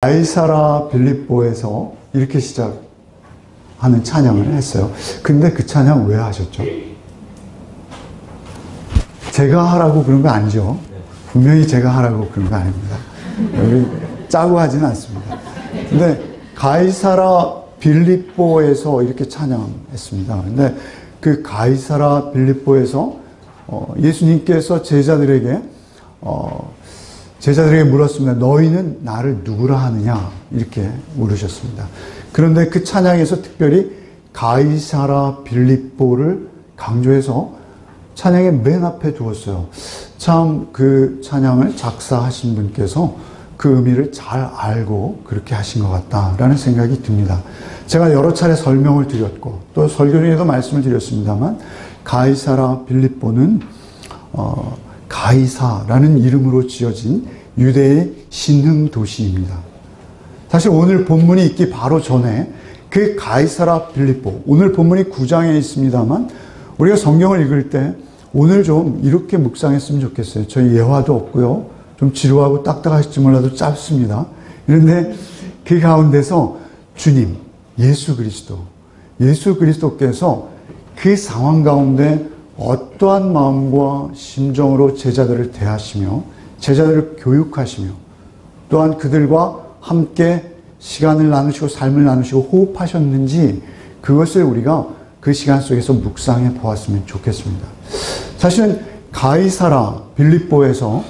가이사라 빌립보에서 이렇게 시작하는 찬양을 했어요. 근데 그 찬양 왜 하셨죠? 제가 하라고 그런 거 아니죠. 분명히 제가 하라고 그런 거 아닙니다. 여기 짜고 하지는 않습니다. 근데 가이사라 빌립보에서 이렇게 찬양했습니다. 근데 그 가이사라 빌립보에서 예수님께서 제자들에게 물었습니다. 너희는 나를 누구라 하느냐? 이렇게 물으셨습니다. 그런데 그 찬양에서 특별히 가이사라 빌립보를 강조해서 찬양의 맨 앞에 두었어요. 참 그 찬양을 작사하신 분께서 그 의미를 잘 알고 그렇게 하신 것 같다라는 생각이 듭니다. 제가 여러 차례 설명을 드렸고 또 설교 중에도 말씀을 드렸습니다만 가이사라 빌립보는 가이사라는 이름으로 지어진 유대의 신흥 도시입니다. 사실 오늘 본문이 있기 바로 전에 그 가이사라 빌립보, 오늘 본문이 9장에 있습니다만 우리가 성경을 읽을 때 오늘 좀 이렇게 묵상했으면 좋겠어요. 저희 예화도 없고요. 좀 지루하고 딱딱하실지 몰라도 짧습니다. 그런데 그 가운데서 주님, 예수 그리스도께서 그 상황 가운데 어떠한 마음과 심정으로 제자들을 대하시며 제자들을 교육하시며 또한 그들과 함께 시간을 나누시고 삶을 나누시고 호흡하셨는지 그것을 우리가 그 시간 속에서 묵상해 보았으면 좋겠습니다. 사실은 가이사라 빌립보에서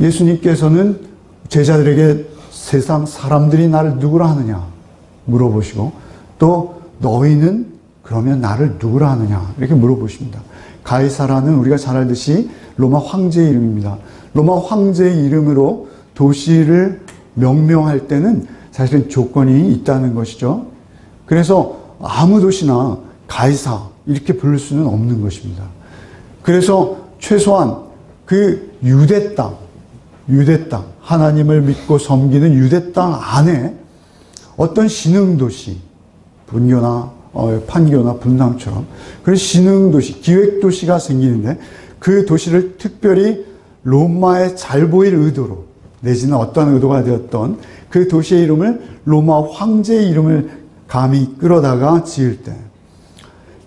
예수님께서는 제자들에게 세상 사람들이 나를 누구라 하느냐 물어보시고 또 너희는 그러면 나를 누구라 하느냐 이렇게 물어보십니다. 가이사라는 우리가 잘 알듯이 로마 황제의 이름입니다. 로마 황제의 이름으로 도시를 명명할 때는 사실은 조건이 있다는 것이죠. 그래서 아무 도시나 가이사 이렇게 부를 수는 없는 것입니다. 그래서 최소한 그 유대 땅, 하나님을 믿고 섬기는 유대 땅 안에 어떤 신흥도시, 분교나 판교나 분당처럼 그런 신흥도시, 기획도시가 생기는데 그 도시를 특별히 로마에 잘 보일 의도로 내지는 어떤 의도가 되었던 그 도시의 이름을 로마 황제의 이름을 감히 끌어다가 지을 때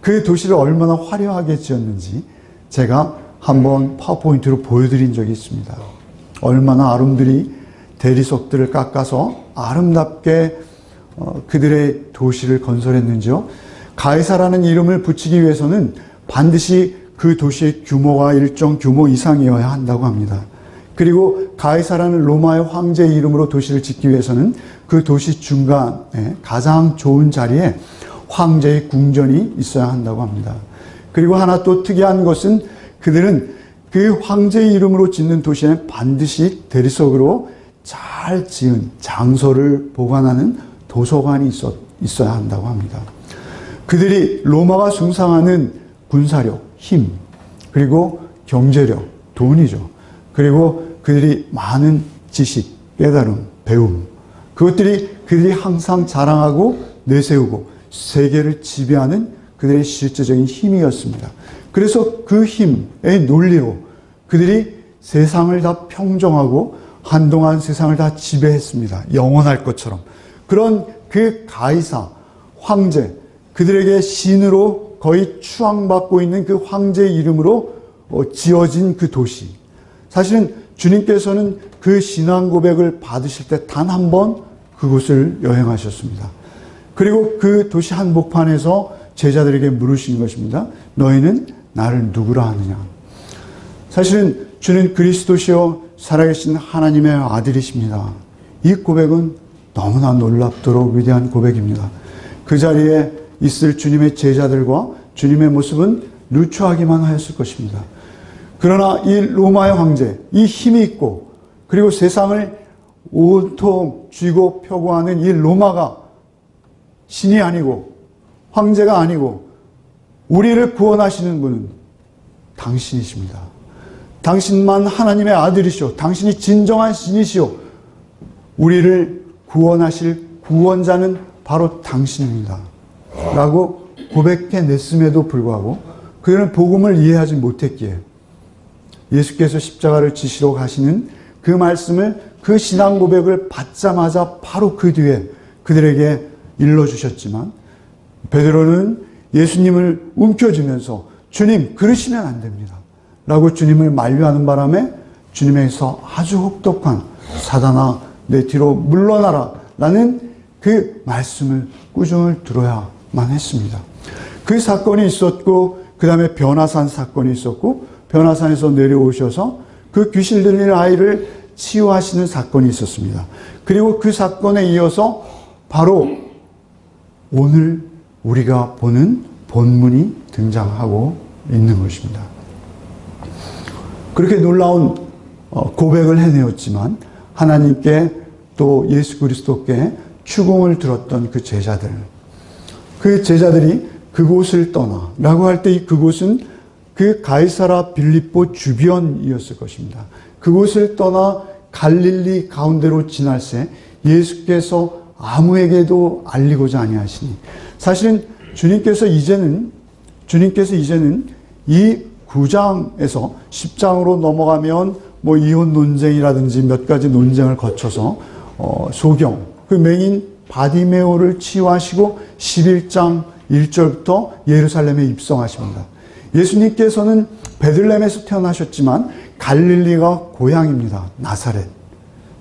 그 도시를 얼마나 화려하게 지었는지 제가 한번 파워포인트로 보여드린 적이 있습니다. 얼마나 아름들이 대리석들을 깎아서 아름답게 그들의 도시를 건설했는지요. 가이사라는 이름을 붙이기 위해서는 반드시 그 도시의 규모가 일정 규모 이상이어야 한다고 합니다. 그리고 가이사라는 로마의 황제의 이름으로 도시를 짓기 위해서는 그 도시 중간에 가장 좋은 자리에 황제의 궁전이 있어야 한다고 합니다. 그리고 하나 또 특이한 것은 그들은 그 황제의 이름으로 짓는 도시에 반드시 대리석으로 잘 지은 장소를 보관하는 도서관이 있어야 한다고 합니다. 그들이 로마가 숭상하는 군사력, 힘, 그리고 경제력, 돈이죠. 그리고 그들이 많은 지식, 깨달음, 배움, 그들이 항상 자랑하고 내세우고 세계를 지배하는 그들의 실제적인 힘이었습니다. 그래서 그 힘의 논리로 그들이 세상을 다 평정하고 한동안 세상을 다 지배했습니다. 영원할 것처럼. 그런 그 가이사, 황제, 그들에게 신으로 거의 추앙받고 있는 그 황제의 이름으로 지어진 그 도시. 사실은 주님께서는 그 신앙 고백을 받으실 때 단 한 번 그곳을 여행하셨습니다. 그리고 그 도시 한복판에서 제자들에게 물으신 것입니다. 너희는 나를 누구라 하느냐? 사실은 주는 그리스도시요 살아계신 하나님의 아들이십니다. 이 고백은 너무나 놀랍도록 위대한 고백입니다. 그 자리에 있을 주님의 제자들과 주님의 모습은 누추하기만 하였을 것입니다. 그러나 이 로마의 황제, 이 힘이 있고 그리고 세상을 온통 쥐고 펴고하는 이 로마가 신이 아니고 황제가 아니고 우리를 구원하시는 분은 당신이십니다. 당신만 하나님의 아들이시오. 당신이 진정한 신이시오. 우리를 구원하실 구원자는 바로 당신입니다. 라고 고백해냈음에도 불구하고 그들은 복음을 이해하지 못했기에 예수께서 십자가를 지시러 가시는 그 말씀을 그 신앙 고백을 받자마자 바로 그 뒤에 그들에게 일러주셨지만 베드로는 예수님을 움켜쥐면서 주님, 그러시면 안 됩니다 라고 주님을 만류하는 바람에 주님에게서 아주 혹독한 사단아 내 뒤로 물러나라 라는 그 말씀을 꾸중을 들어야만 했습니다. 그 사건이 있었고 그 다음에 변화산 사건이 있었고 변화산에서 내려오셔서 그 귀신 들린 아이를 치유하시는 사건이 있었습니다. 그리고 그 사건에 이어서 바로 오늘 우리가 보는 본문이 등장하고 있는 것입니다. 그렇게 놀라운 고백을 해내었지만 하나님께 또 예수 그리스도께 추궁을 들었던 그 제자들이 그곳을 떠나라고 할 때 이 그곳은 그 가이사라 빌립보 주변이었을 것입니다. 그곳을 떠나 갈릴리 가운데로 지날새 예수께서 아무에게도 알리고자 아니하시니 사실은 주님께서 이제는 이 9장에서 10장으로 넘어가면 뭐 이혼 논쟁이라든지 몇 가지 논쟁을 거쳐서 소경 그 맹인 바디메오를 치유하시고 11장 1절부터 예루살렘에 입성하십니다. 예수님께서는 베들레헴에서 태어나셨지만 갈릴리가 고향입니다. 나사렛.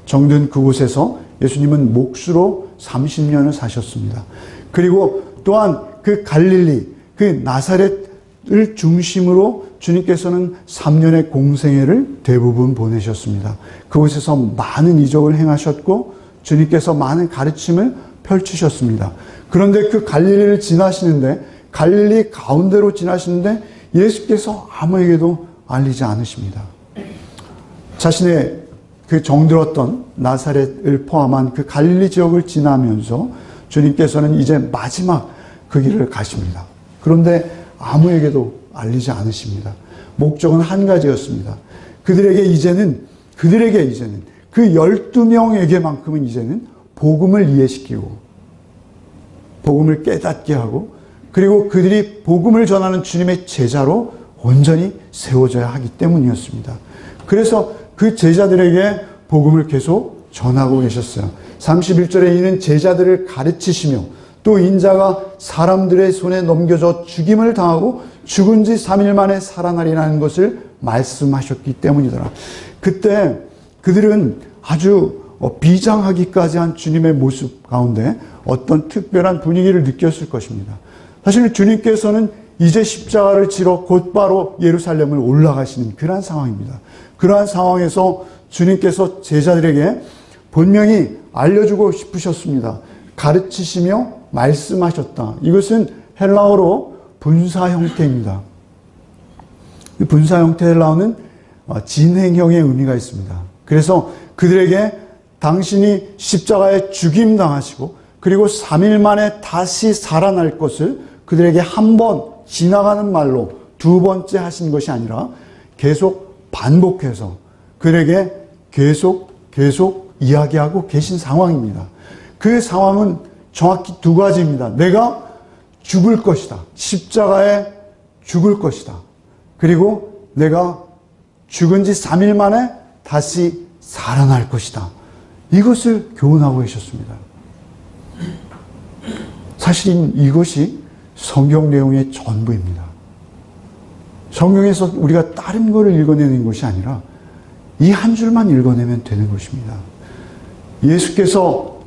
정든 그곳에서 예수님은 목수로 30년을 사셨습니다. 그리고 또한 그 갈릴리, 그 나사렛을 중심으로 주님께서는 3년의 공생애를 대부분 보내셨습니다. 그곳에서 많은 이적을 행하셨고 주님께서 많은 가르침을 펼치셨습니다. 그런데 그 갈릴리를 지나시는데 갈릴리 가운데로 지나시는데 예수께서 아무에게도 알리지 않으십니다. 자신의 그 정들었던 나사렛을 포함한 그 갈릴리 지역을 지나면서 주님께서는 이제 마지막 그 길을 가십니다. 그런데 아무에게도 알리지 않으십니다. 목적은 한 가지였습니다. 그들에게 이제는 그 12명에게만큼은 이제는 복음을 이해시키고 복음을 깨닫게 하고 그리고 그들이 복음을 전하는 주님의 제자로 온전히 세워져야 하기 때문이었습니다. 그래서 그 제자들에게 복음을 계속 전하고 계셨어요. 31절에 이는 제자들을 가르치시며 또 인자가 사람들의 손에 넘겨져 죽임을 당하고 죽은 지 3일 만에 살아나리라는 것을 말씀하셨기 때문이더라. 그때 그들은 아주 비장하기까지 한 주님의 모습 가운데 어떤 특별한 분위기를 느꼈을 것입니다. 사실 주님께서는 이제 십자가를 지러 곧바로 예루살렘을 올라가시는 그러한 상황입니다. 그러한 상황에서 주님께서 제자들에게 분명히 알려주고 싶으셨습니다. 가르치시며 말씀하셨다. 이것은 헬라어로 분사 형태입니다. 이 분사 형태 헬라어는 진행형의 의미가 있습니다. 그래서 그들에게 당신이 십자가에 죽임당하시고 그리고 3일 만에 다시 살아날 것을 그들에게 한 번 지나가는 말로 두 번째 하신 것이 아니라 계속 반복해서 그들에게 계속 이야기하고 계신 상황입니다. 그 상황은 정확히 두 가지입니다. 내가 죽을 것이다. 십자가에 죽을 것이다. 그리고 내가 죽은 지 3일 만에 다시 살아날 것이다. 이것을 교훈하고 계셨습니다. 사실 이것이 성경 내용의 전부입니다. 성경에서 우리가 다른 거를 읽어내는 것이 아니라 이 한 줄만 읽어내면 되는 것입니다. 예수께서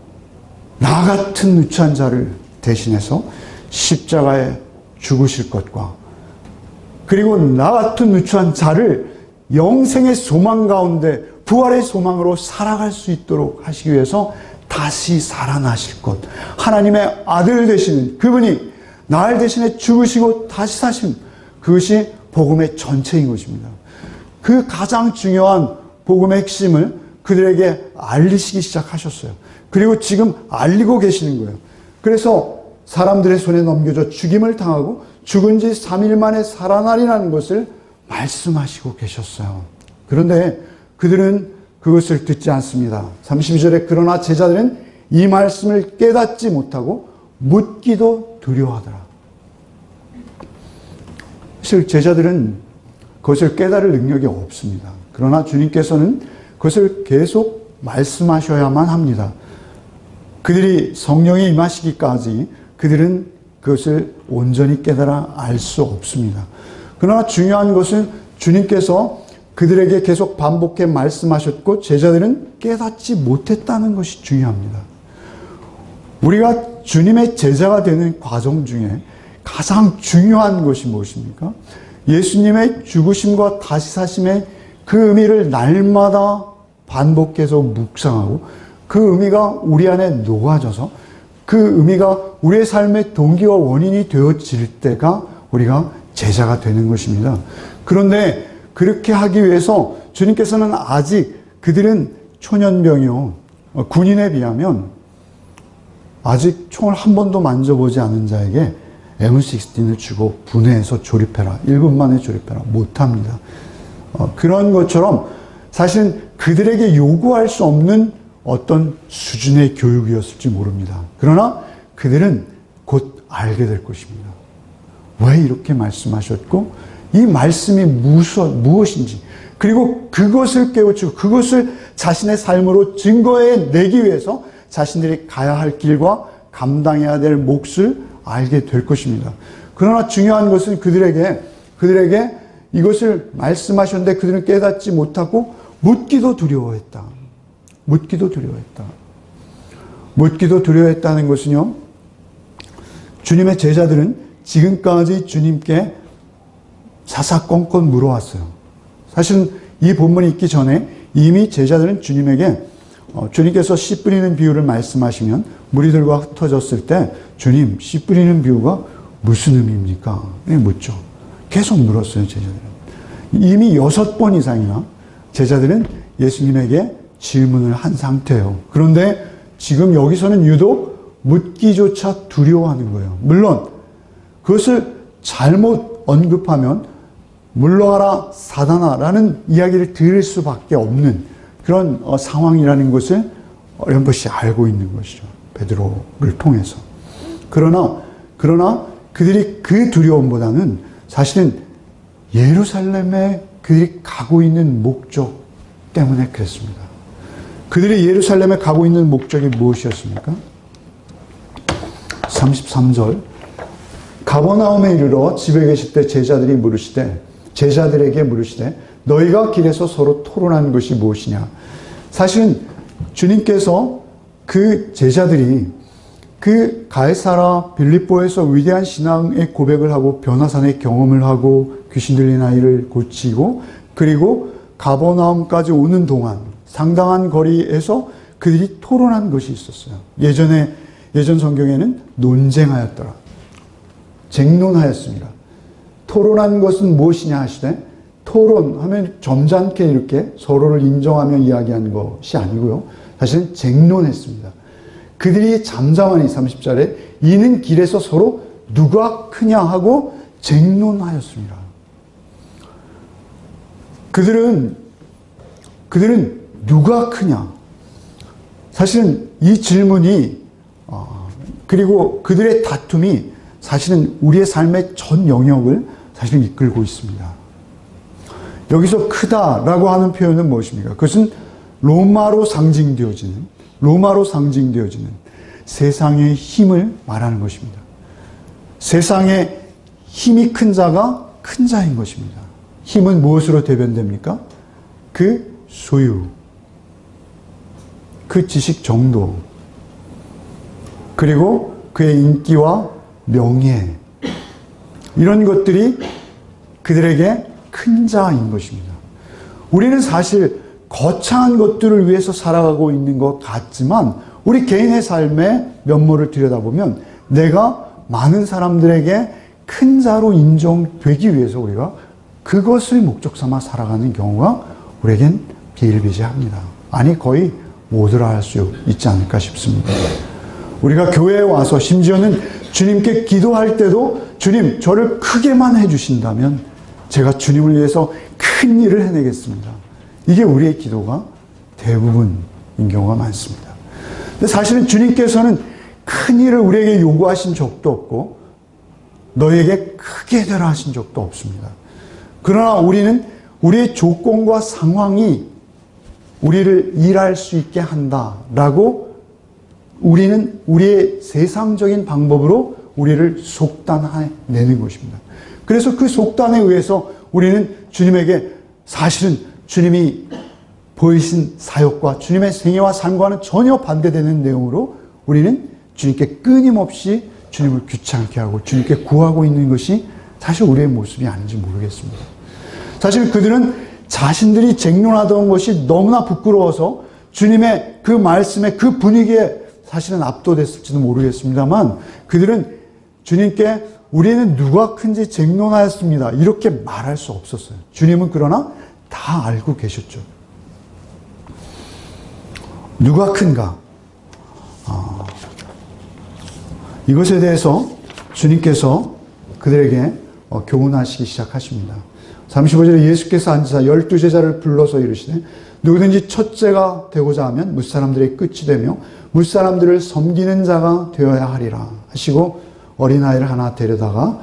나 같은 누추한 자를 대신해서 십자가에 죽으실 것과 그리고 나 같은 누추한 자를 영생의 소망 가운데 부활의 소망으로 살아갈 수 있도록 하시기 위해서 다시 살아나실 것. 하나님의 아들 되시는 그분이 날 대신에 죽으시고 다시 사신 그것이 복음의 전체인 것입니다. 그 가장 중요한 복음의 핵심을 그들에게 알리시기 시작하셨어요. 그리고 지금 알리고 계시는 거예요. 그래서 사람들의 손에 넘겨져 죽임을 당하고 죽은 지 3일 만에 살아나리라는 것을 말씀하시고 계셨어요. 그런데 그들은 그것을 듣지 않습니다. 32절에 그러나 제자들은 이 말씀을 깨닫지 못하고 묻기도 두려워하더라. 사실 제자들은 그것을 깨달을 능력이 없습니다. 그러나 주님께서는 그것을 계속 말씀하셔야만 합니다. 그들이 성령이 임하시기까지 그들은 그것을 온전히 깨달아 알 수 없습니다. 그러나 중요한 것은 주님께서 그들에게 계속 반복해 말씀하셨고 제자들은 깨닫지 못했다는 것이 중요합니다. 우리가 주님의 제자가 되는 과정 중에 가장 중요한 것이 무엇입니까? 예수님의 죽으심과 다시 사심의 그 의미를 날마다 반복해서 묵상하고 그 의미가 우리 안에 녹아져서 그 의미가 우리의 삶의 동기와 원인이 되어질 때가 우리가 제자가 되는 것입니다. 그런데 그렇게 하기 위해서 주님께서는 아직 그들은 초년병이요. 군인에 비하면 아직 총을 한 번도 만져보지 않은 자에게 M16을 주고 분해해서 조립해라. 1분 만에 조립해라. 못합니다. 그런 것처럼 사실은 그들에게 요구할 수 없는 어떤 수준의 교육이었을지 모릅니다. 그러나 그들은 곧 알게 될 것입니다. 왜 이렇게 말씀하셨고 이 말씀이 무엇인지 그리고 그것을 깨우치고 그것을 자신의 삶으로 증거해내기 위해서 자신들이 가야 할 길과 감당해야 될 몫을 알게 될 것입니다. 그러나 중요한 것은 그들에게 이것을 말씀하셨는데 그들은 깨닫지 못하고 묻기도 두려워했다. 묻기도 두려워했다. 묻기도 두려워했다는 것은요, 주님의 제자들은 지금까지 주님께 사사건건 물어왔어요. 사실은 이 본문이 있기 전에 이미 제자들은 주님에게 주님께서 씨 뿌리는 비유를 말씀하시면 무리들과 흩어졌을 때 주님, 씨 뿌리는 비유가 무슨 의미입니까? 묻죠. 계속 물었어요, 제자들은. 이미 6번 이상이나 제자들은 예수님에게 질문을 한 상태예요. 그런데 지금 여기서는 유독 묻기조차 두려워하는 거예요. 물론 그것을 잘못 언급하면 물러가라 사단아라는 이야기를 들을 수밖에 없는 그런 상황이라는 것을 어렴풋이 알고 있는 것이죠. 베드로를 통해서. 그러나 그들이 그 두려움보다는 사실은 예루살렘에 그들이 가고 있는 목적 때문에 그랬습니다. 그들이 예루살렘에 가고 있는 목적이 무엇이었습니까? 33절. 가버나움에 이르러 집에 계실 때 제자들에게 물으시되 너희가 길에서 서로 토론한 것이 무엇이냐. 사실은 주님께서 그 제자들이 그 가이사라 빌립보에서 위대한 신앙의 고백을 하고 변화산의 경험을 하고 귀신 들린 아이를 고치고 그리고 가버나움까지 오는 동안 상당한 거리에서 그들이 토론한 것이 있었어요. 예전 성경에는 논쟁하였더라. 쟁론하였습니다. 토론한 것은 무엇이냐 하시되 토론하면 점잖게 이렇게 서로를 인정하며 이야기한 것이 아니고요. 사실은 쟁론했습니다. 그들이 잠잠하니 30절에 이는 길에서 서로 누가 크냐 하고 쟁론하였습니다. 그들은 누가 크냐? 사실은 이 질문이 그리고 그들의 다툼이 사실은 우리의 삶의 전 영역을 사실은 이끌고 있습니다. 여기서 크다라고 하는 표현은 무엇입니까? 그것은 로마로 상징되어지는 세상의 힘을 말하는 것입니다. 세상에 힘이 큰 자가 큰 자인 것입니다. 힘은 무엇으로 대변됩니까? 그 소유, 그 지식 정도, 그리고 그의 인기와 명예, 이런 것들이 그들에게 큰 자인 것입니다. 우리는 사실 거창한 것들을 위해서 살아가고 있는 것 같지만 우리 개인의 삶의 면모를 들여다보면 내가 많은 사람들에게 큰 자로 인정되기 위해서 우리가 그것을 목적 삼아 살아가는 경우가 우리에겐 비일비재합니다. 아니 거의 모두라 할 수 있지 않을까 싶습니다. 우리가 교회에 와서 심지어는 주님께 기도할 때도 주님 저를 크게만 해주신다면 제가 주님을 위해서 큰 일을 해내겠습니다. 이게 우리의 기도가 대부분인 경우가 많습니다. 근데 사실은 주님께서는 큰 일을 우리에게 요구하신 적도 없고 너에게 크게 되라 하신 적도 없습니다. 그러나 우리는 우리의 조건과 상황이 우리를 일할 수 있게 한다라고 우리는 우리의 세상적인 방법으로 우리를 속단해내는 것입니다. 그래서 그 속단에 의해서 우리는 주님에게 사실은 주님이 보이신 사역과 주님의 생애와 삶과는 전혀 반대되는 내용으로 우리는 주님께 끊임없이 주님을 귀찮게 하고 주님께 구하고 있는 것이 사실 우리의 모습이 아닌지 모르겠습니다. 사실 그들은 자신들이 쟁론하던 것이 너무나 부끄러워서 주님의 그 말씀에 그 분위기에 사실은 압도됐을지도 모르겠습니다만 그들은 주님께 우리는 누가 큰지 쟁론하였습니다. 이렇게 말할 수 없었어요. 주님은 그러나 다 알고 계셨죠. 누가 큰가? 이것에 대해서 주님께서 그들에게 교훈하시기 시작하십니다. 35절에 예수께서 앉으사 12제자를 불러서 이르시되 누구든지 첫째가 되고자 하면 뭇사람들의 끝이 되며 뭇사람들을 섬기는 자가 되어야 하리라 하시고 어린아이를 하나 데려다가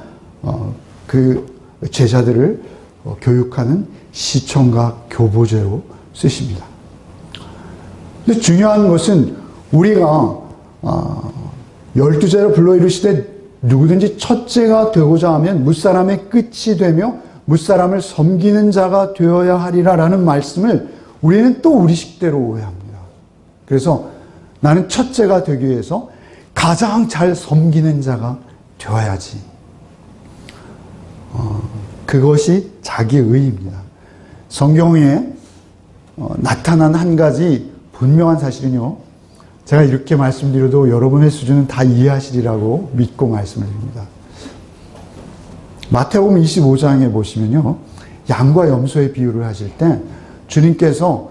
그 제자들을 교육하는 시청과 교보제로 쓰십니다. 근데 중요한 것은 우리가 12제자를 불러 이르시되 누구든지 첫째가 되고자 하면 뭇사람의 끝이 되며 뭇사람을 섬기는 자가 되어야 하리라 라는 말씀을 우리는 또 우리식대로 오해합니다. 그래서 나는 첫째가 되기 위해서 가장 잘 섬기는 자가 되어야지. 그것이 자기의입니다. 성경에 나타난 한 가지 분명한 사실은요. 제가 이렇게 말씀드려도 여러분의 수준은 다 이해하시리라고 믿고 말씀을 드립니다. 마태복음 25장에 보시면요. 양과 염소의 비유를 하실 때 주님께서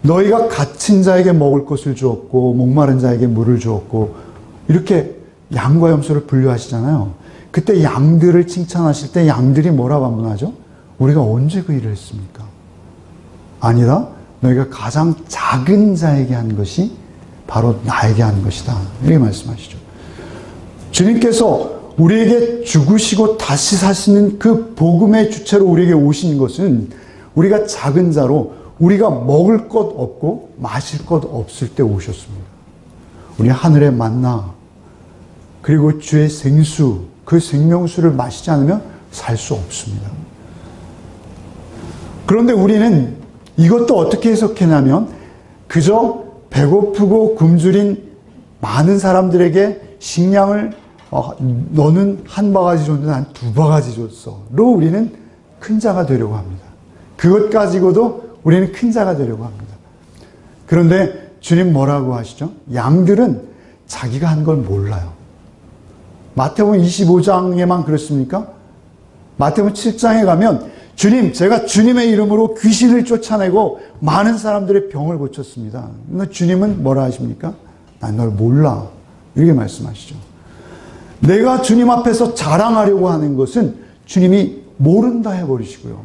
너희가 갇힌 자에게 먹을 것을 주었고 목마른 자에게 물을 주었고 이렇게 양과 염소를 분류하시잖아요. 그때 양들을 칭찬하실 때 양들이 뭐라고 반문하죠? 우리가 언제 그 일을 했습니까? 아니다. 너희가 가장 작은 자에게 한 것이 바로 나에게 한 것이다. 이렇게 말씀하시죠. 주님께서 우리에게 죽으시고 다시 사시는 그 복음의 주체로 우리에게 오신 것은 우리가 작은 자로 우리가 먹을 것 없고 마실 것 없을 때 오셨습니다. 우리 하늘의 만나 그리고 주의 생수 그 생명수를 마시지 않으면 살 수 없습니다. 그런데 우리는 이것도 어떻게 해석했냐면 그저 배고프고 굶주린 많은 사람들에게 식량을 너는 한 바가지 줬는데 난 두 바가지 줬어.로 우리는 큰 자가 되려고 합니다. 그것 가지고도 우리는 큰 자가 되려고 합니다. 그런데 주님 뭐라고 하시죠? 양들은 자기가 한 걸 몰라요. 마태복음 25장에만 그렇습니까? 마태복음 7장에 가면 주님, 제가 주님의 이름으로 귀신을 쫓아내고 많은 사람들의 병을 고쳤습니다. 근데 주님은 뭐라 하십니까? 난 널 몰라. 이렇게 말씀하시죠. 내가 주님 앞에서 자랑하려고 하는 것은 주님이 모른다 해버리시고요.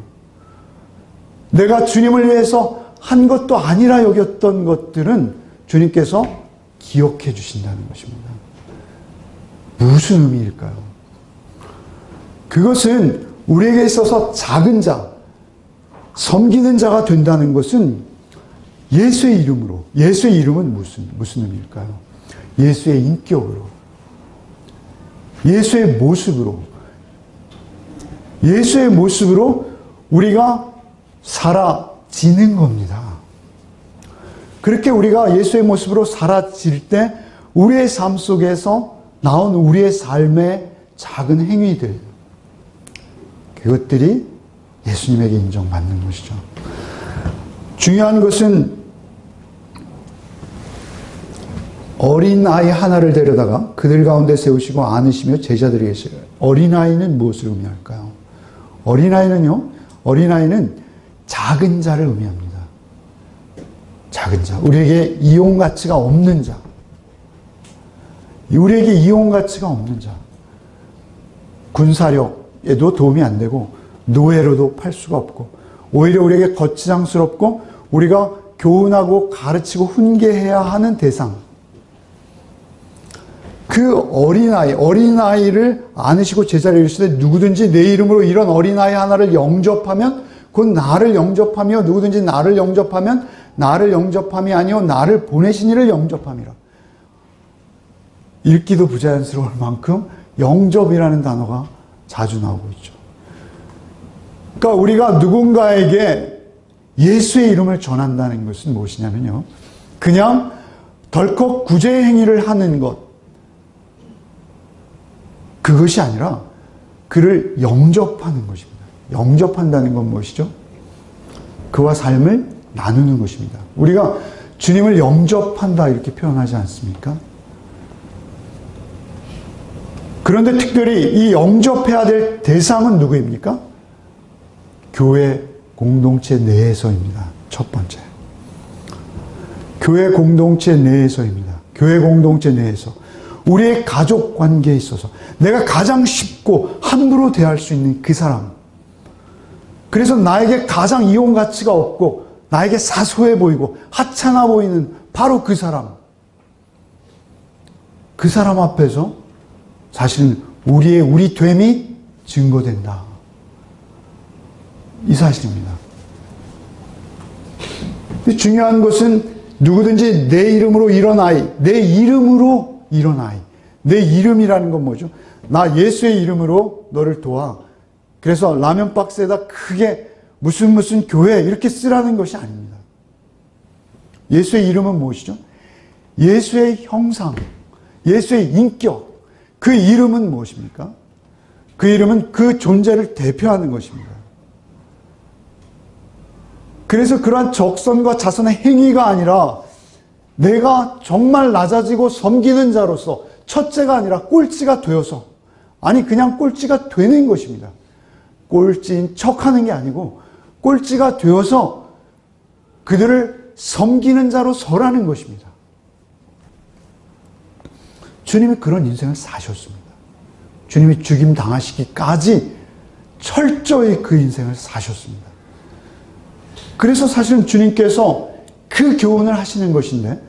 내가 주님을 위해서 한 것도 아니라 여겼던 것들은 주님께서 기억해 주신다는 것입니다. 무슨 의미일까요? 그것은 우리에게 있어서 작은 자, 섬기는 자가 된다는 것은 예수의 이름으로, 예수의 이름은 무슨 의미일까요? 예수의 인격으로, 예수의 모습으로 우리가 사라지는 겁니다. 그렇게 우리가 예수의 모습으로 사라질 때 우리의 삶 속에서 나온 우리의 삶의 작은 행위들, 그것들이 예수님에게 인정받는 것이죠. 중요한 것은 어린아이 하나를 데려다가 그들 가운데 세우시고 안으시며 제자들에게 계시요. 어린아이는 무엇을 의미할까요? 어린아이는 작은 자를 의미합니다. 작은 자. 우리에게 이용 가치가 없는 자. 우리에게 이용 가치가 없는 자. 군사력에도 도움이 안 되고 노예로도 팔 수가 없고 오히려 우리에게 거치장스럽고 우리가 교훈하고 가르치고 훈계해야 하는 대상. 그 어린아이를 안으시고 제자를 이르시되 누구든지 내 이름으로 이런 어린아이 하나를 영접하면 곧 나를 영접하며 누구든지 나를 영접하면 나를 영접함이 아니요 나를 보내신 이를 영접함이라. 읽기도 부자연스러울 만큼 영접이라는 단어가 자주 나오고 있죠. 그러니까 우리가 누군가에게 예수의 이름을 전한다는 것은 무엇이냐면요, 그냥 덜컥 구제 행위를 하는 것, 그것이 아니라 그를 영접하는 것입니다. 영접한다는 건 무엇이죠? 그와 삶을 나누는 것입니다. 우리가 주님을 영접한다 이렇게 표현하지 않습니까? 그런데 특별히 이 영접해야 될 대상은 누구입니까? 교회 공동체 내에서입니다. 첫 번째. 교회 공동체 내에서입니다. 교회 공동체 내에서. 우리의 가족 관계에 있어서 내가 가장 쉽고 함부로 대할 수 있는 그 사람. 그래서 나에게 가장 이용 가치가 없고 나에게 사소해 보이고 하찮아 보이는 바로 그 사람. 그 사람 앞에서 사실은 우리 됨이 증거된다. 이 사실입니다. 중요한 것은 누구든지 내 이름으로 이런 아이, 내 이름으로 이런 아이. 내 이름이라는 건 뭐죠? 나 예수의 이름으로 너를 도와. 그래서 라면 박스에다 크게 무슨 교회 이렇게 쓰라는 것이 아닙니다. 예수의 이름은 무엇이죠? 예수의 형상, 예수의 인격. 그 이름은 무엇입니까? 그 이름은 그 존재를 대표하는 것입니다. 그래서 그러한 적선과 자선의 행위가 아니라 내가 정말 낮아지고 섬기는 자로서 첫째가 아니라 꼴찌가 되어서, 아니 그냥 꼴찌가 되는 것입니다. 꼴찌인 척하는 게 아니고 꼴찌가 되어서 그들을 섬기는 자로 서라는 것입니다. 주님이 그런 인생을 사셨습니다. 주님이 죽임 당하시기까지 철저히 그 인생을 사셨습니다. 그래서 사실은 주님께서 그 교훈을 하시는 것인데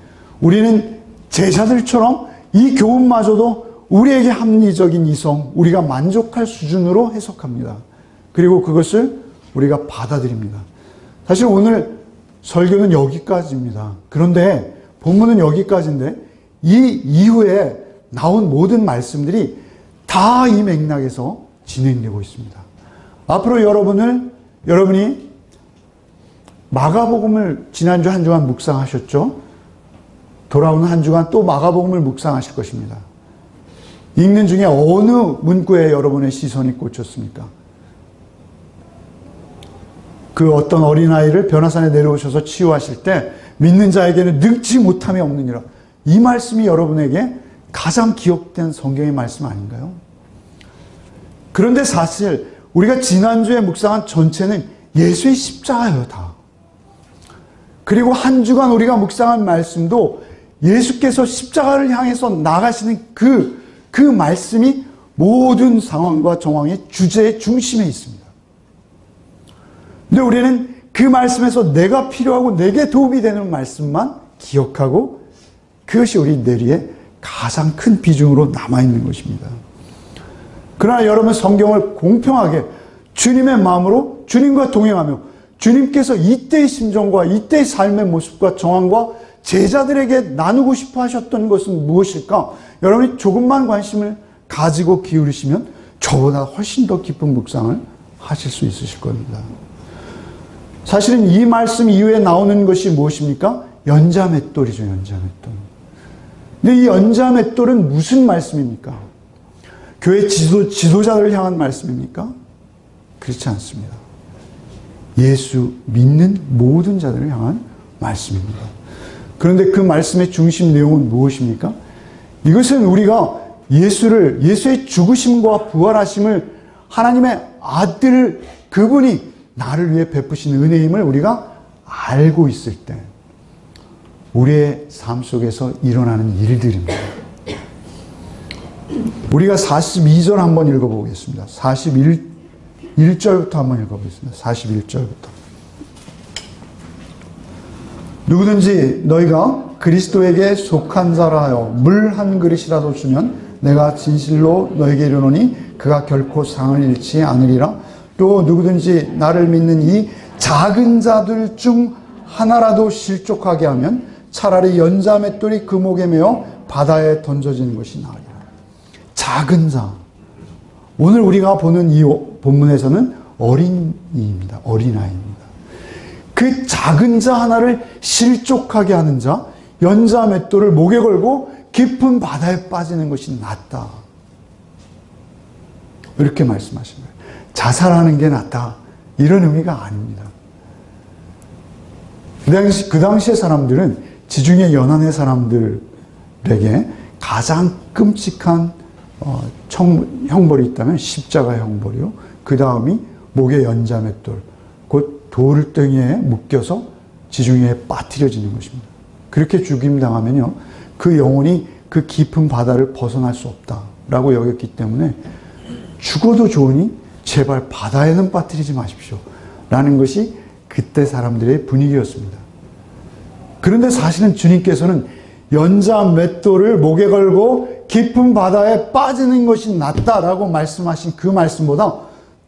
우리는 제자들처럼 이 교훈마저도 우리에게 합리적인 이성, 우리가 만족할 수준으로 해석합니다. 그리고 그것을 우리가 받아들입니다. 사실 오늘 설교는 여기까지입니다. 그런데 본문은 여기까지인데 이 이후에 나온 모든 말씀들이 다 이 맥락에서 진행되고 있습니다. 앞으로 여러분이 마가복음을 지난주 한 주간 묵상하셨죠? 돌아오는 한 주간 또 마가복음을 묵상하실 것입니다. 읽는 중에 어느 문구에 여러분의 시선이 꽂혔습니까? 그 어떤 어린아이를 변화산에 내려오셔서 치유하실 때 믿는 자에게는 능치 못함이 없느니라. 이 말씀이 여러분에게 가장 기억된 성경의 말씀 아닌가요? 그런데 사실 우리가 지난주에 묵상한 전체는 예수의 십자가예요, 다. 그리고 한 주간 우리가 묵상한 말씀도 예수께서 십자가를 향해서 나가시는 그 말씀이 모든 상황과 정황의 주제의 중심에 있습니다. 근데 우리는 그 말씀에서 내가 필요하고 내게 도움이 되는 말씀만 기억하고 그것이 우리 뇌리에 가장 큰 비중으로 남아있는 것입니다. 그러나 여러분 성경을 공평하게 주님의 마음으로 주님과 동행하며 주님께서 이때의 심정과 이때의 삶의 모습과 정황과 제자들에게 나누고 싶어 하셨던 것은 무엇일까? 여러분이 조금만 관심을 가지고 기울이시면 저보다 훨씬 더 깊은 묵상을 하실 수 있으실 겁니다. 사실은 이 말씀 이후에 나오는 것이 무엇입니까? 연자맷돌이죠, 연자맷돌. 근데 이 연자맷돌은 무슨 말씀입니까? 교회 지도자들을 향한 말씀입니까? 그렇지 않습니다. 예수 믿는 모든 자들을 향한 말씀입니다. 그런데 그 말씀의 중심 내용은 무엇입니까? 이것은 우리가 예수의 죽으심과 부활하심을 하나님의 아들, 그분이 나를 위해 베푸신 은혜임을 우리가 알고 있을 때 우리의 삶 속에서 일어나는 일들입니다. 우리가 42절 한번 읽어보겠습니다. 41절부터 한번 읽어보겠습니다. 41절부터. 누구든지 너희가 그리스도에게 속한 자라 하여 물 한 그릇이라도 주면 내가 진실로 너에게 이르노니 그가 결코 상을 잃지 않으리라. 또 또 누구든지 나를 믿는 이 작은 자들 중 하나라도 실족하게 하면 차라리 연자 맷돌이 그 목에 매어 바다에 던져지는 것이 나으리라. 작은 자. 오늘 우리가 보는 이 본문에서는 어린이입니다. 어린아이입니다. 그 작은 자 하나를 실족하게 하는 자, 연자 맷돌을 목에 걸고 깊은 바다에 빠지는 것이 낫다. 이렇게 말씀하신 거예요. 자살하는 게 낫다. 이런 의미가 아닙니다. 그 당시의 사람들은 지중해 연안의 사람들에게 가장 끔찍한 형벌이 있다면 십자가 형벌이요. 그 다음이 목에 연자 맷돌, 곧 돌덩이에 묶여서 지중해에 빠뜨려지는 것입니다. 그렇게 죽임당하면요, 그 영혼이 그 깊은 바다를 벗어날 수 없다라고 여겼기 때문에 죽어도 좋으니 제발 바다에는 빠뜨리지 마십시오 라는 것이 그때 사람들의 분위기였습니다. 그런데 사실은 주님께서는 연자 맷돌을 목에 걸고 깊은 바다에 빠지는 것이 낫다라고 말씀하신 그 말씀보다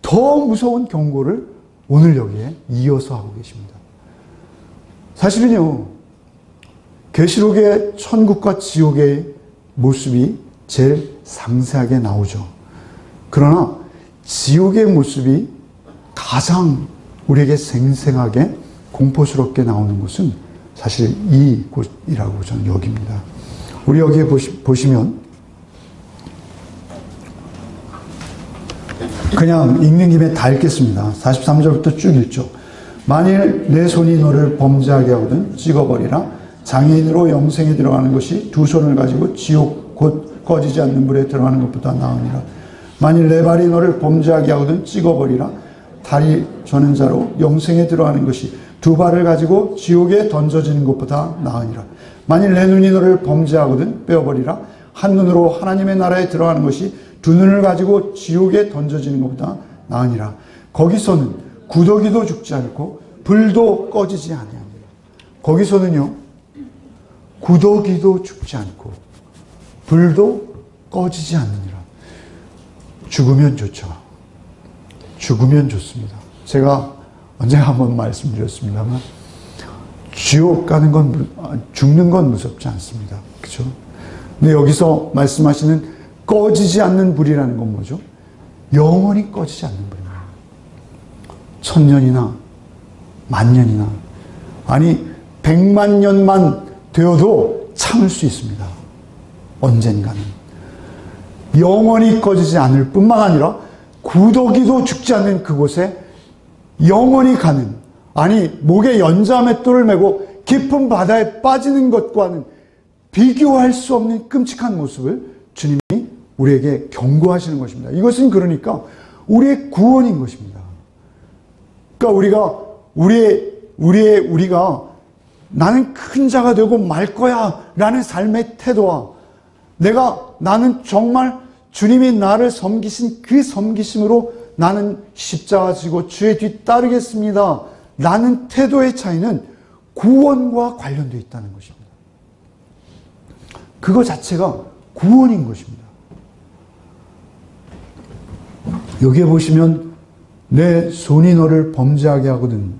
더 무서운 경고를 오늘 여기에 이어서 하고 계십니다. 사실은요, 계시록의 천국과 지옥의 모습이 제일 상세하게 나오죠. 그러나 지옥의 모습이 가장 우리에게 생생하게 공포스럽게 나오는 곳은 사실 이곳이라고 저는 여깁니다. 우리 여기에 보시면 그냥 읽는 김에 다 읽겠습니다. 43절부터 쭉 읽죠. 만일 내 손이 너를 범죄하게 하거든 찍어버리라. 장애인으로 영생에 들어가는 것이 두 손을 가지고 지옥 곧 꺼지지 않는 불에 들어가는 것보다 나으니라. 만일 내 발이 너를 범죄하게 하거든 찍어버리라. 다리 저는 자로 영생에 들어가는 것이 두 발을 가지고 지옥에 던져지는 것보다 나으니라. 만일 내 눈이 너를 범죄하거든 빼어버리라. 한 눈으로 하나님의 나라에 들어가는 것이 두 눈을 가지고 지옥에 던져지는 것보다 나으니라. 거기서는 구더기도 죽지 않고 불도 꺼지지 아니하니라. 거기서는요, 구더기도 죽지 않고 불도 꺼지지 않느니라. 죽으면 좋죠. 죽으면 좋습니다. 제가 언제가 한번 말씀드렸습니다만 지옥 가는 건, 죽는 건 무섭지 않습니다. 그렇죠? 근데 여기서 말씀하시는 꺼지지 않는 불이라는 건 뭐죠? 영원히 꺼지지 않는 불입니다. 1000년이나 만년이나, 아니 100만 년만 되어도 참을 수 있습니다. 언젠가는. 영원히 꺼지지 않을 뿐만 아니라 구더기도 죽지 않는 그곳에 영원히 가는, 아니 목에 연자 맷돌을 메고 깊은 바다에 빠지는 것과는 비교할 수 없는 끔찍한 모습을 주님이 우리에게 경고하시는 것입니다. 이것은 그러니까 우리의 구원인 것입니다. 그러니까 우리가 나는 큰 자가 되고 말 거야 라는 삶의 태도와 나는 정말 주님이 나를 섬기신 그 섬기심으로 나는 십자가 지고 주의 뒤 따르겠습니다 라는 태도의 차이는 구원과 관련되어 있다는 것입니다. 그거 자체가 구원인 것입니다. 여기에 보시면 내 손이 너를 범죄하게 하거든.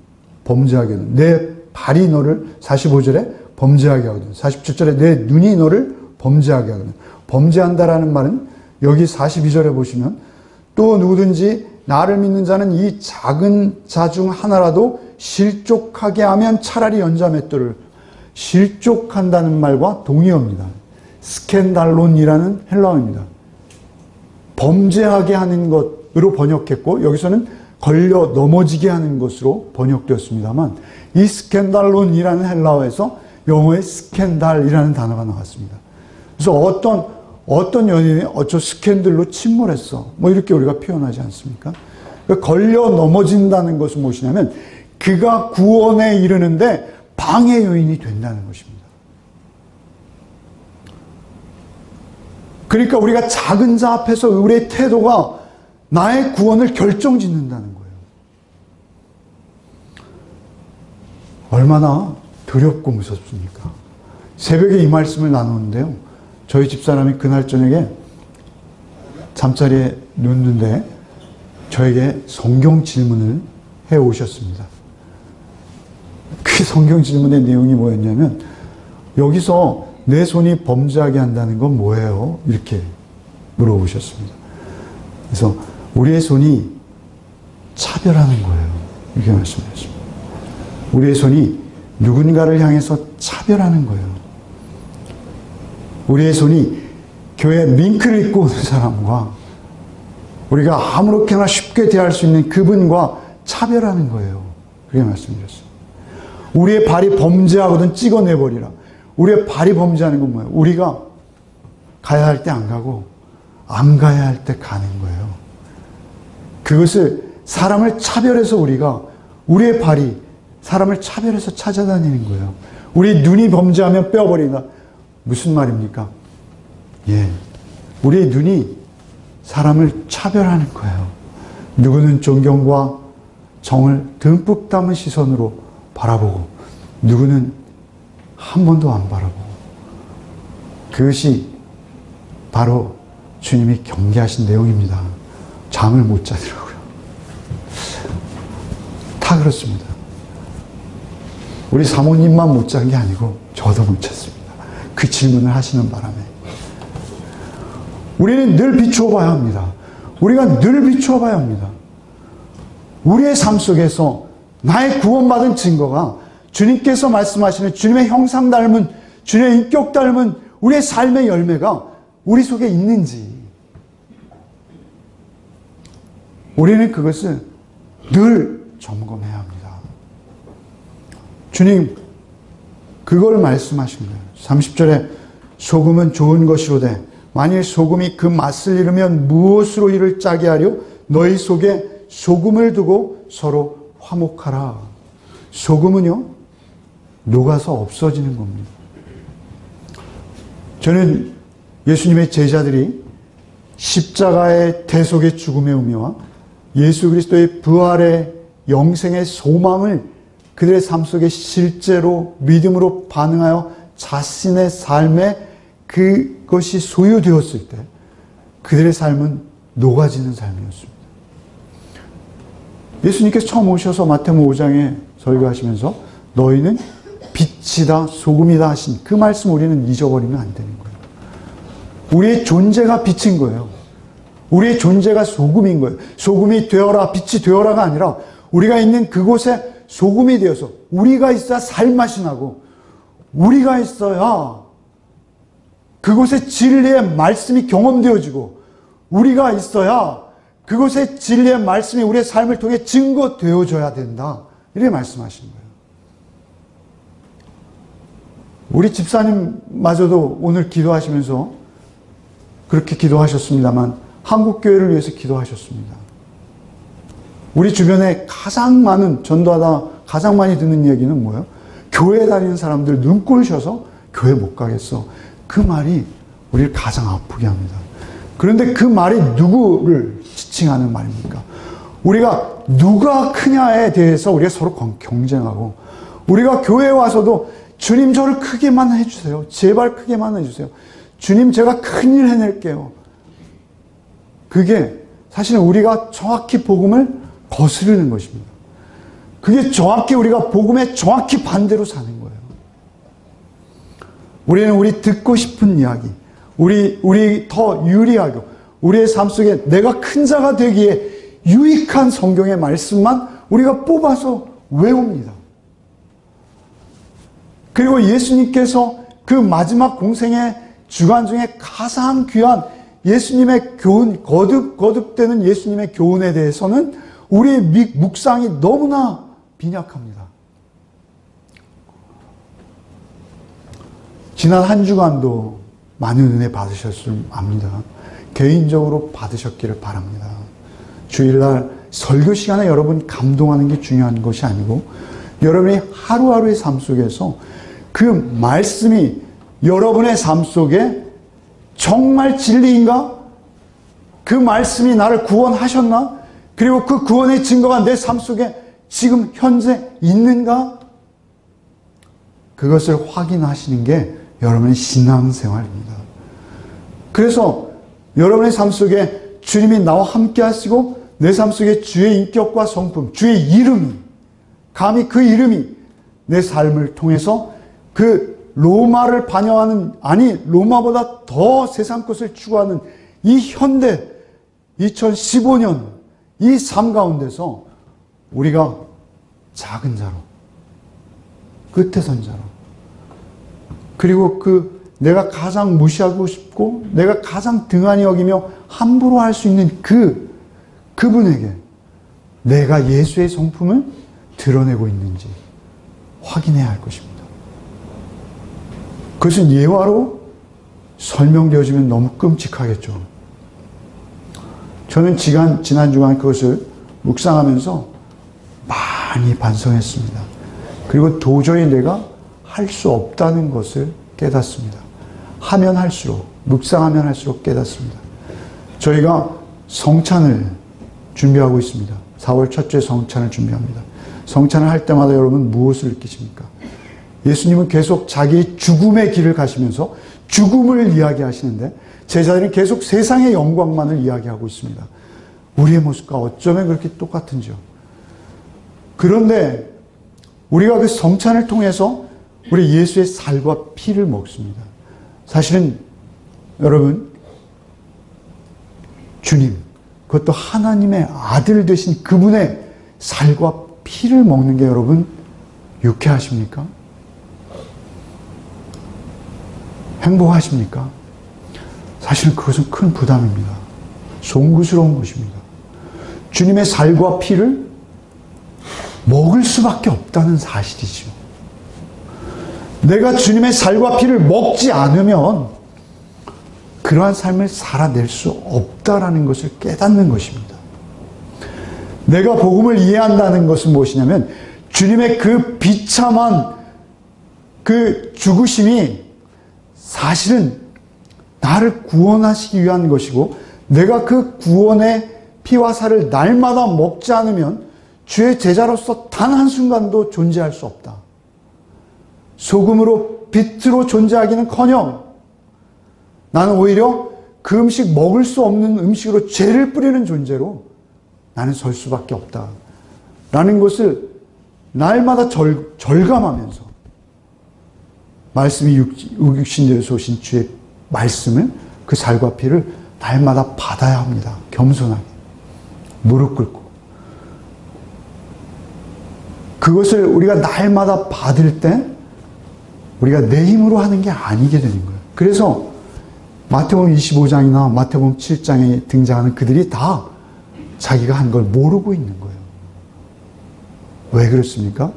내 발이 너를 45절에 범죄하게 하거든. 47절에 내 눈이 너를 범죄하게 하거든. 범죄한다라는 말은 여기 42절에 보시면 또 누구든지 나를 믿는 자는 이 작은 자 중 하나라도 실족하게 하면 차라리 연자 맷돌을, 실족한다는 말과 동의어입니다. 스캔달론이라는 헬라어입니다. 범죄하게 하는 것으로 번역했고 여기서는 걸려 넘어지게 하는 것으로 번역되었습니다만 이 스캔달론이라는 헬라어에서 영어의 스캔달이라는 단어가 나왔습니다. 그래서 어떤 연인이 저 스캔들로 침몰했어 뭐 이렇게 우리가 표현하지 않습니까? 그러니까 걸려 넘어진다는 것은 무엇이냐면 그가 구원에 이르는데 방해 요인이 된다는 것입니다. 그러니까 우리가 작은 자 앞에서 우리의 태도가 나의 구원을 결정짓는다는 거예요. 얼마나 두렵고 무섭습니까? 새벽에 이 말씀을 나누는데요. 저희 집사람이 그날 저녁에 잠자리에 눕는데 저에게 성경 질문을 해 오셨습니다. 그 성경 질문의 내용이 뭐였냐면, 여기서 내 손이 범죄하게 한다는 건 뭐예요? 이렇게 물어보셨습니다. 그래서 우리의 손이 차별하는 거예요. 이렇게 말씀하셨습니다. 우리의 손이 누군가를 향해서 차별하는 거예요. 우리의 손이 교회 링크를 입고 오는 사람과 우리가 아무렇게나 쉽게 대할 수 있는 그분과 차별하는 거예요. 그렇게 말씀드렸어요. 우리의 발이 범죄하거든 찍어내버리라. 우리의 발이 범죄하는 건 뭐예요? 우리가 가야 할 때 안 가고 안 가야 할 때 가는 거예요. 그것을 사람을 차별해서 우리의 발이 사람을 차별해서 찾아다니는 거예요. 우리 눈이 범죄하면 빼어버린다. 무슨 말입니까? 예, 우리의 눈이 사람을 차별하는 거예요. 누구는 존경과 정을 듬뿍 담은 시선으로 바라보고 누구는 한 번도 안 바라보고, 그것이 바로 주님이 경계하신 내용입니다. 잠을 못 자더라고요. 다 그렇습니다. 우리 사모님만 못 잔 게 아니고 저도 못 잤습니다. 그 질문을 하시는 바람에. 우리는 늘 비추어 봐야 합니다. 우리가 늘 비추어 봐야 합니다. 우리의 삶 속에서 나의 구원받은 증거가 주님께서 말씀하시는 주님의 형상 닮은, 주님의 인격 닮은 우리의 삶의 열매가 우리 속에 있는지, 우리는 그것을 늘 점검해야 합니다. 주님 그걸 말씀하신 거예요. 30절에 소금은 좋은 것이로되 만일 소금이 그 맛을 잃으면 무엇으로 이를 짜게 하려? 너희 속에 소금을 두고 서로 화목하라. 소금은요, 녹아서 없어지는 겁니다. 저는 예수님의 제자들이 십자가의 대속의 죽음의 의미와 예수 그리스도의 부활의 영생의 소망을 그들의 삶 속에 실제로 믿음으로 반응하여 자신의 삶에 그것이 소유되었을 때 그들의 삶은 녹아지는 삶이었습니다. 예수님께서 처음 오셔서 마태복음 5장에 설교하시면서 너희는 빛이다 소금이다 하신 그 말씀 우리는 잊어버리면 안 되는 거예요. 우리의 존재가 빛인 거예요. 우리의 존재가 소금인 거예요. 소금이 되어라, 빛이 되어라가 아니라 우리가 있는 그곳에 소금이 되어서 우리가 있어야 살맛이 나고 우리가 있어야 그곳에 진리의 말씀이 경험되어지고 우리가 있어야 그곳에 진리의 말씀이 우리의 삶을 통해 증거되어져야 된다. 이렇게 말씀하시는 거예요. 우리 집사님마저도 오늘 기도하시면서 그렇게 기도하셨습니다만 한국교회를 위해서 기도하셨습니다. 우리 주변에 가장 많은, 전도하다 가장 많이 듣는 얘기는 뭐예요? 교회 다니는 사람들 눈꼴 셔서 교회 못 가겠어. 그 말이 우리를 가장 아프게 합니다. 그런데 그 말이 누구를 지칭하는 말입니까? 우리가 누가 크냐에 대해서 우리가 서로 경쟁하고, 우리가 교회에 와서도 주님 저를 크게만 해주세요. 제발 크게만 해주세요. 주님 제가 큰일 해낼게요. 그게 사실은 우리가 정확히 복음을 거스르는 것입니다. 그게 정확히 우리가 복음에 정확히 반대로 사는 거예요. 우리는 우리 듣고 싶은 이야기, 우리 더 유리하고 우리의 삶 속에 내가 큰 자가 되기에 유익한 성경의 말씀만 우리가 뽑아서 외웁니다. 그리고 예수님께서 그 마지막 공생의 주간 중에 가장 귀한 예수님의 교훈, 거듭되는 예수님의 교훈에 대해서는 우리의 묵상이 너무나 빈약합니다. 지난 한 주간도 많은 은혜 받으셨을 압니다. 개인적으로 받으셨기를 바랍니다. 주일날 설교 시간에 여러분 감동하는 게 중요한 것이 아니고 여러분이 하루하루의 삶 속에서 그 말씀이 여러분의 삶 속에 정말 진리인가? 그 말씀이 나를 구원하셨나? 그리고 그 구원의 증거가 내 삶 속에 지금 현재 있는가? 그것을 확인하시는 게 여러분의 신앙생활입니다. 그래서 여러분의 삶 속에 주님이 나와 함께 하시고 내 삶 속에 주의 인격과 성품, 주의 이름이, 감히 그 이름이 내 삶을 통해서 그 로마를 반영하는, 아니 로마보다 더 세상 것을 추구하는 이 현대 2015년 이 삶 가운데서 우리가 작은 자로, 끝에 선 자로, 그리고 내가 가장 무시하고 싶고 내가 가장 등한히 여기며 함부로 할 수 있는 그분에게 내가 예수의 성품을 드러내고 있는지 확인해야 할 것입니다. 그것은 예화로 설명되어지면 너무 끔찍하겠죠. 저는 지난 주간 그것을 묵상하면서 많이 반성했습니다. 그리고 도저히 내가 할 수 없다는 것을 깨닫습니다. 하면 할수록, 묵상하면 할수록 깨닫습니다. 저희가 성찬을 준비하고 있습니다. 4월 첫째 성찬을 준비합니다. 성찬을 할 때마다 여러분 무엇을 느끼십니까? 예수님은 계속 자기 죽음의 길을 가시면서 죽음을 이야기하시는데 제자들은 계속 세상의 영광만을 이야기하고 있습니다. 우리의 모습과 어쩌면 그렇게 똑같은지요. 그런데 우리가 그 성찬을 통해서 우리 예수의 살과 피를 먹습니다. 사실은 여러분, 주님, 그것도 하나님의 아들 되신 그분의 살과 피를 먹는 게 여러분 유쾌하십니까? 행복하십니까? 사실은 그것은 큰 부담입니다. 송구스러운 것입니다. 주님의 살과 피를 먹을 수밖에 없다는 사실이죠. 내가 주님의 살과 피를 먹지 않으면 그러한 삶을 살아낼 수 없다라는 것을 깨닫는 것입니다. 내가 복음을 이해한다는 것은 무엇이냐면 주님의 그 비참한 그 죽으심이 사실은 나를 구원하시기 위한 것이고 내가 그 구원의 피와 살을 날마다 먹지 않으면 주의 제자로서 단 한순간도 존재할 수 없다. 소금으로 빛으로 존재하기는커녕 나는 오히려 그 음식 먹을 수 없는 음식으로 죄를 뿌리는 존재로 나는 설 수밖에 없다. 라는 것을 날마다 절감하면서 말씀이 육신되어서 오신 주의 말씀을 그 살과 피를 날마다 받아야 합니다. 겸손하게. 무릎 꿇고. 그것을 우리가 날마다 받을 때 우리가 내 힘으로 하는 게 아니게 되는 거예요. 그래서 마태복음 25장이나 마태복음 7장에 등장하는 그들이 다 자기가 한 걸 모르고 있는 거예요. 왜 그렇습니까?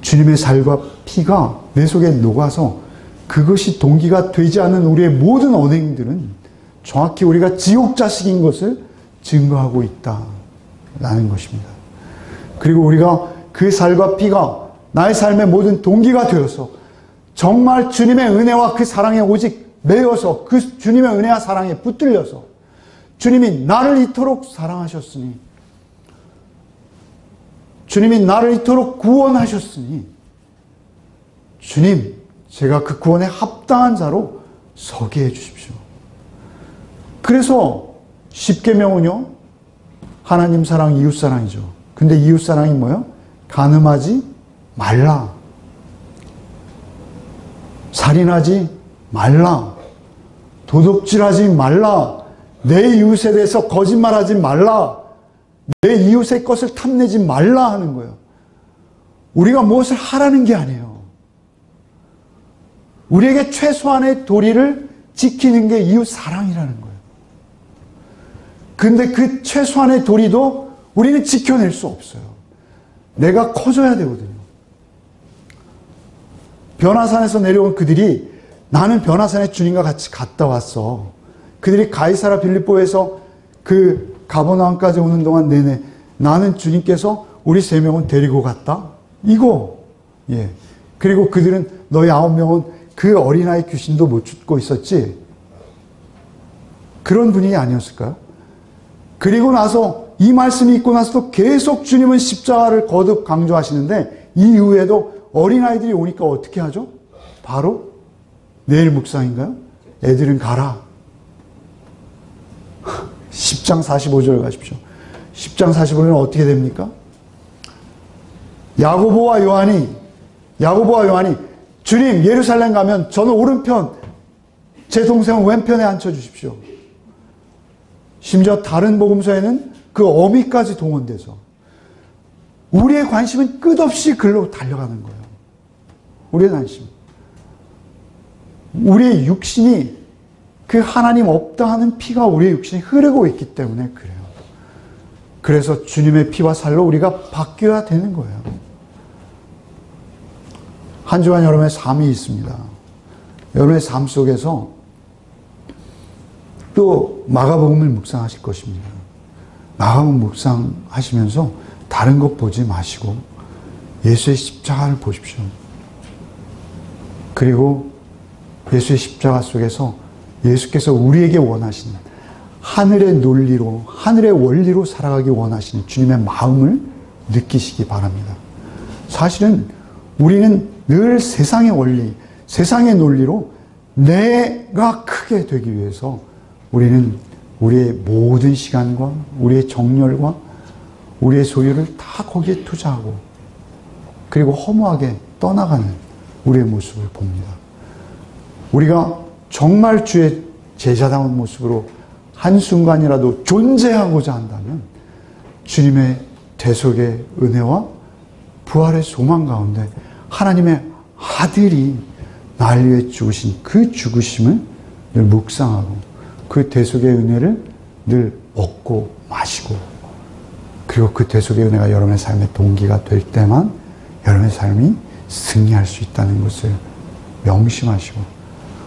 주님의 살과 피가 내 속에 녹아서 그것이 동기가 되지 않는 우리의 모든 언행들은 정확히 우리가 지옥 자식인 것을 증거하고 있다라는 것입니다. 그리고 우리가 그 살과 피가 나의 삶의 모든 동기가 되어서 정말 주님의 은혜와 그 사랑에 오직 매여서 그 주님의 은혜와 사랑에 붙들려서 주님이 나를 이토록 사랑하셨으니 주님이 나를 이토록 구원하셨으니 주님, 제가 그 구원에 합당한 자로 서게 해 주십시오. 그래서 십계명은요, 하나님 사랑, 이웃 사랑이죠. 근데 이웃 사랑이 뭐예요? 간음하지 말라. 살인하지 말라. 도둑질하지 말라. 내 이웃에 대해서 거짓말하지 말라. 내 이웃의 것을 탐내지 말라 하는 거예요. 우리가 무엇을 하라는 게 아니에요. 우리에게 최소한의 도리를 지키는 게 이웃 사랑이라는 거예요. 근데 그 최소한의 도리도 우리는 지켜낼 수 없어요. 내가 커져야 되거든요. 변화산에서 내려온 그들이 나는 변화산에 주님과 같이 갔다 왔어. 그들이 가이사라 빌립보에서 그 가버나움까지 오는 동안 내내 나는 주님께서 우리 3명은 데리고 갔다. 이거. 예. 그리고 그들은 너희 9명은 그 어린아이 귀신도 못 쫓고 있었지. 그런 분위기 아니었을까요? 그리고 나서 이 말씀이 있고 나서도 계속 주님은 십자가를 거듭 강조하시는데 이 이후에도 어린아이들이 오니까 어떻게 하죠? 바로 내일 묵상인가요? 애들은 가라. 10장 45절 가십시오. 10장 45절은 어떻게 됩니까? 야고보와 요한이 주님 예루살렘 가면 저는 오른편, 제 동생은 왼편에 앉혀주십시오. 심지어 다른 복음서에는 그 어미까지 동원돼서 우리의 관심은 끝없이 글로 달려가는 거예요. 우리의 관심. 우리의 육신이 그 하나님 없다 하는 피가 우리의 육신이 흐르고 있기 때문에 그래요. 그래서 주님의 피와 살로 우리가 바뀌어야 되는 거예요. 한 주간 여러분의 삶이 있습니다. 여러분의 삶 속에서 또 마가복음을 묵상하실 것입니다. 마가복음 묵상하시면서 다른 것 보지 마시고 예수의 십자가를 보십시오. 그리고 예수의 십자가 속에서 예수께서 우리에게 원하시는 하늘의 논리로, 하늘의 원리로 살아가기 원하시는 주님의 마음을 느끼시기 바랍니다. 사실은 우리는 늘 세상의 원리, 세상의 논리로 내가 크게 되기 위해서 우리는 우리의 모든 시간과 우리의 정열과 우리의 소유를 다 거기에 투자하고 그리고 허무하게 떠나가는 우리의 모습을 봅니다. 우리가 정말 주의 제자다운 모습으로 한순간이라도 존재하고자 한다면 주님의 대속의 은혜와 부활의 소망 가운데 하나님의 아들이 나를 위해 죽으신 그 죽으심을 늘 묵상하고 그 대속의 은혜를 늘 먹고 마시고 그리고 그 대속의 은혜가 여러분의 삶의 동기가 될 때만 여러분의 삶이 승리할 수 있다는 것을 명심하시고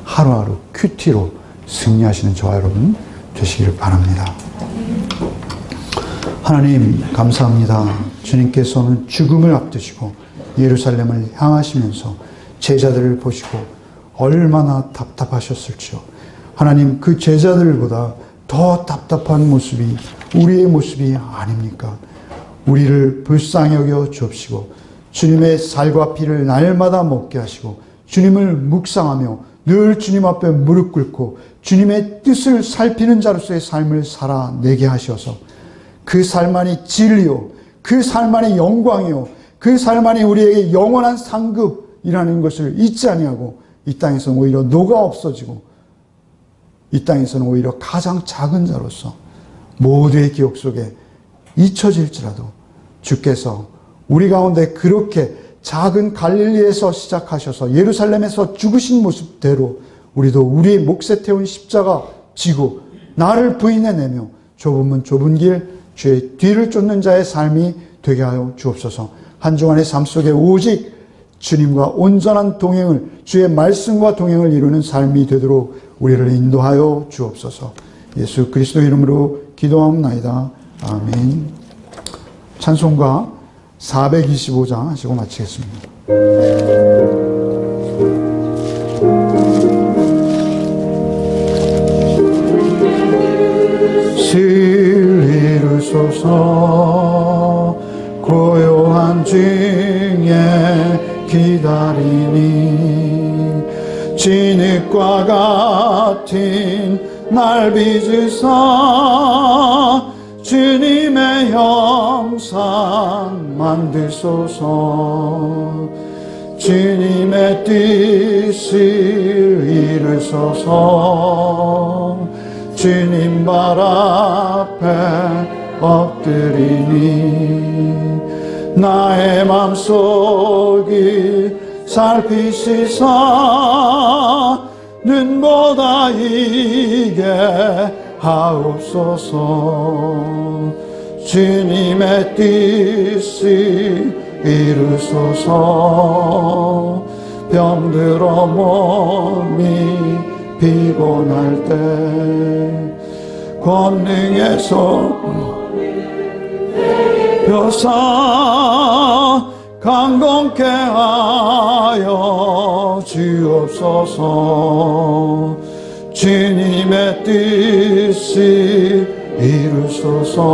하루하루 큐티로 승리하시는 저와 여러분 되시기를 바랍니다. 하나님 감사합니다. 주님께서는 죽음을 앞두시고 예루살렘을 향하시면서 제자들을 보시고 얼마나 답답하셨을지요. 하나님 그 제자들보다 더 답답한 모습이 우리의 모습이 아닙니까? 우리를 불쌍히 여겨 주옵시고 주님의 살과 피를 날마다 먹게 하시고 주님을 묵상하며 늘 주님 앞에 무릎 꿇고 주님의 뜻을 살피는 자로서의 삶을 살아내게 하셔서 그 삶만이 진리요, 그 삶만이 영광이요, 그 삶만이 우리에게 영원한 상급이라는 것을 잊지 아니하고 이 땅에서는 오히려 녹아 없어지고 이 땅에서는 오히려 가장 작은 자로서 모두의 기억 속에 잊혀질지라도 주께서 우리 가운데 그렇게 작은 갈릴리에서 시작하셔서 예루살렘에서 죽으신 모습대로 우리도 우리의 몫에 태운 십자가 지고 나를 부인해내며 좁은 문 좁은 길 주의 뒤를 쫓는 자의 삶이 되게 하여 주옵소서. 한 주간의 삶 속에 오직 주님과 온전한 동행을 주의 말씀과 동행을 이루는 삶이 되도록 우리를 인도하여 주옵소서. 예수 그리스도 이름으로 기도하옵나이다. 아멘. 찬송가 425장 하시고 마치겠습니다. 이루소서 고요한 중에 기다리니 진흙과 같은 날 빚으사 주님의 형상 만드소서. 주님의 뜻을 이루소서. 주님 발 앞에 엎드리니 나의 맘속을 살피시사 눈보다 이게 하옵소서. 주님의 뜻을 이루소서. 병들어 몸이 피곤할 때 권능에서 벼사 강건케 하여 주옵소서. 주님의 뜻을 이루소서.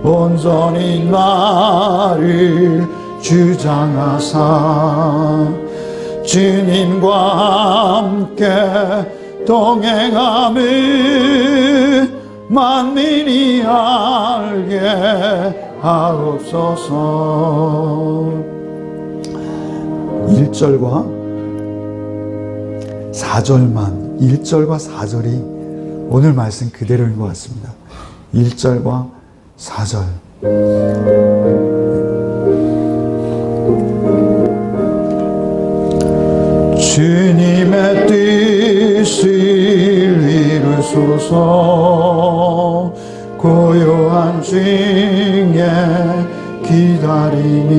온전히 나를 주장하사 주님과 함께 동행함을 만민이 알게 하옵소서. 1절과 4절만, 1절과 4절이 오늘 말씀 그대로인 것 같습니다. 1절과 4절. 주님의 뜻을 이루소서. 고요한 중에 기다리니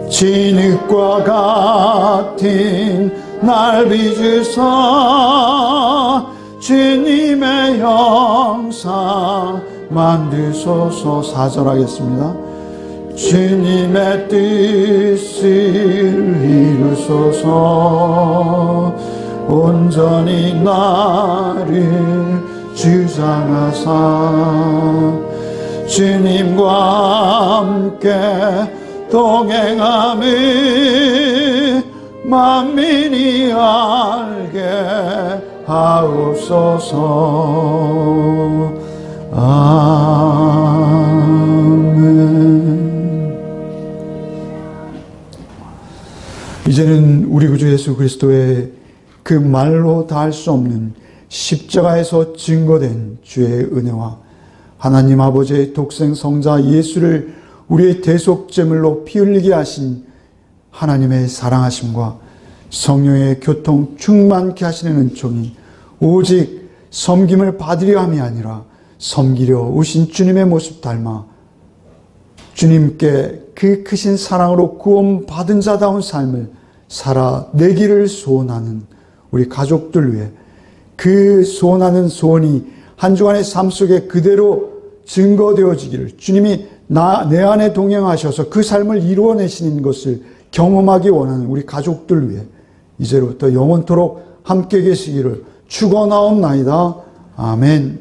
진흙과 같은 날 빚으사 주님의 형상 만드소서. 4절 하겠습니다. 주님의 뜻을 이루소서. 온전히 나를 주장하사 주님과 함께 동행함을 만민이 알게 하옵소서. 아멘. 이제는 우리 구주 예수 그리스도의 그 말로 다 할 수 없는 십자가에서 증거된 주의 은혜와 하나님 아버지의 독생 성자 예수를 우리의 대속제물로 피 흘리게 하신 하나님의 사랑하심과 성령의 교통 충만케 하시는 은총이 오직 섬김을 받으려 함이 아니라 섬기려 오신 주님의 모습 닮아 주님께 그 크신 사랑으로 구원받은 자다운 삶을 살아내기를 소원하는 우리 가족들 위해 그 소원하는 소원이 한 주간의 삶 속에 그대로 증거되어지기를 주님이 내 안에 동행하셔서 그 삶을 이루어내시는 것을 경험하기 원하는 우리 가족들 위해 이제로부터 영원토록 함께 계시기를 축원하옵나이다. 아멘.